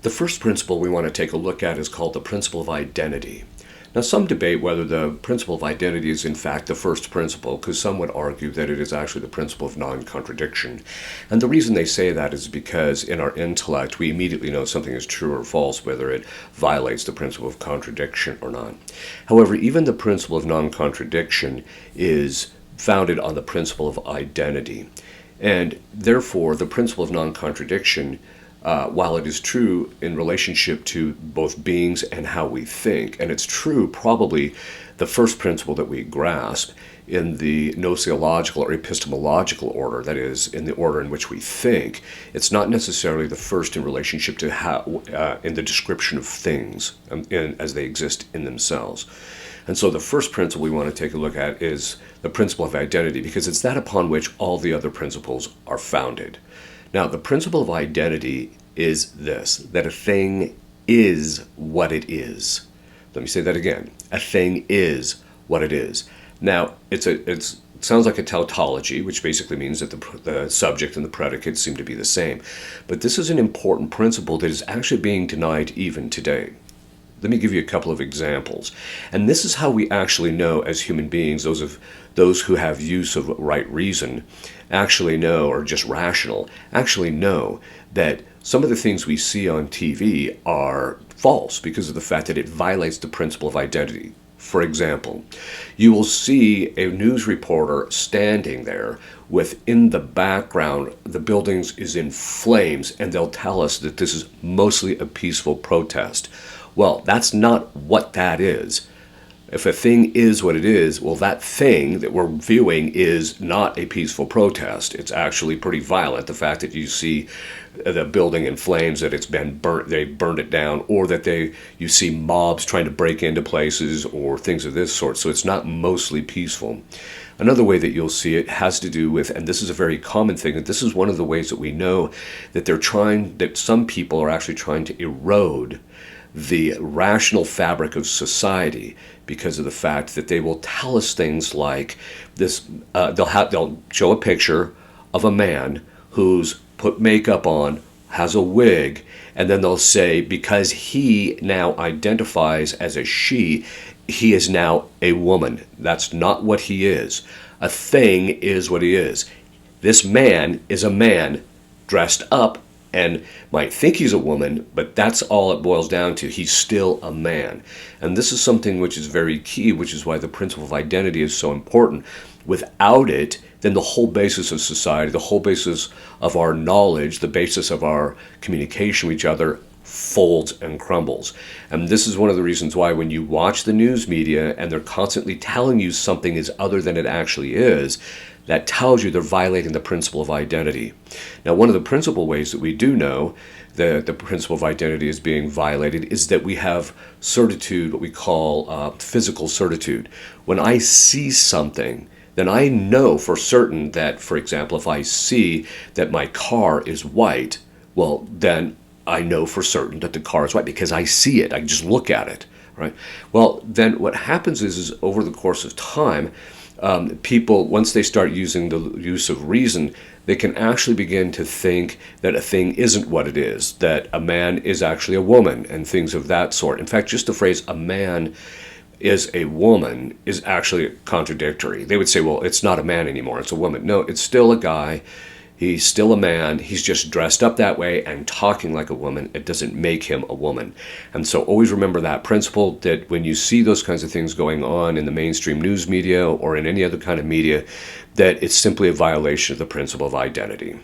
The first principle we want to take a look at is called the principle of identity. Now, some debate whether the principle of identity is in fact the first principle, because some would argue that it is actually the principle of non-contradiction. And the reason they say that is because in our intellect, we immediately know something is true or false, whether it violates the principle of contradiction or not. However, even the principle of non-contradiction is founded on the principle of identity. And therefore, the principle of non-contradiction, while it is true in relationship to both beings and how we think, and it's true probably the first principle that we grasp in the gnosiological or epistemological order, that is, in the order in which we think, it's not necessarily the first in relationship to how, in the description of things as they exist in themselves. And so the first principle we want to take a look at is the principle of identity, because it's that upon which all the other principles are founded. Now, the principle of identity is this, that a thing is what it is. Let me say that again. A thing is what it is. Now, it sounds like a tautology, which basically means that the subject and the predicate seem to be the same. But this is an important principle that is actually being denied even today. Let me give you a couple of examples. And this is how we actually know as human beings, those who have use of right reason, actually know, or just rational, actually know that some of the things we see on TV are false because of the fact that it violates the principle of identity. For example, you will see a news reporter standing there with, in the background, the building is in flames, and they'll tell us that this is mostly a peaceful protest. Well, that's not what that is. If a thing is what it is, well, that thing that we're viewing is not a peaceful protest. It's actually pretty violent. The fact that you see the building in flames, that it's been burnt, they burned it down, or that you see mobs trying to break into places or things of this sort. So it's not mostly peaceful. Another way that you'll see it has to do with, and this is a very common thing, that this is one of the ways that we know that some people are actually trying to erode the rational fabric of society because of the fact that they will tell us things like this. They'll show a picture of a man who's put makeup on, has a wig, and then they'll say because he now identifies as a she, he is now a woman. That's not what he is. A thing is what he is. This man is a man dressed up and might think he's a woman, but that's all it boils down to. He's still a man. And this is something which is very key, which is why the principle of identity is so important. Without it, then the whole basis of society, the whole basis of our knowledge, the basis of our communication with each other folds and crumbles. And this is one of the reasons why when you watch the news media and they're constantly telling you something is other than it actually is, that tells you they're violating the principle of identity. Now, one of the principal ways that we do know that the principle of identity is being violated is that we have certitude, what we call physical certitude. When I see something, then I know for certain that, for example, if I see that my car is white, well, then I know for certain that the car is white because I see it. I can just look at it, right? Well, then what happens is over the course of time, people, once they start using the use of reason, they can actually begin to think that a thing isn't what it is, that a man is actually a woman, and things of that sort. In fact, just the phrase a man is a woman is actually contradictory. They would say, well, it's not a man anymore, it's a woman. No, it's still a guy. He's still a man. He's just dressed up that way and talking like a woman. It doesn't make him a woman. And so always remember that principle, that when you see those kinds of things going on in the mainstream news media or in any other kind of media, that it's simply a violation of the principle of identity.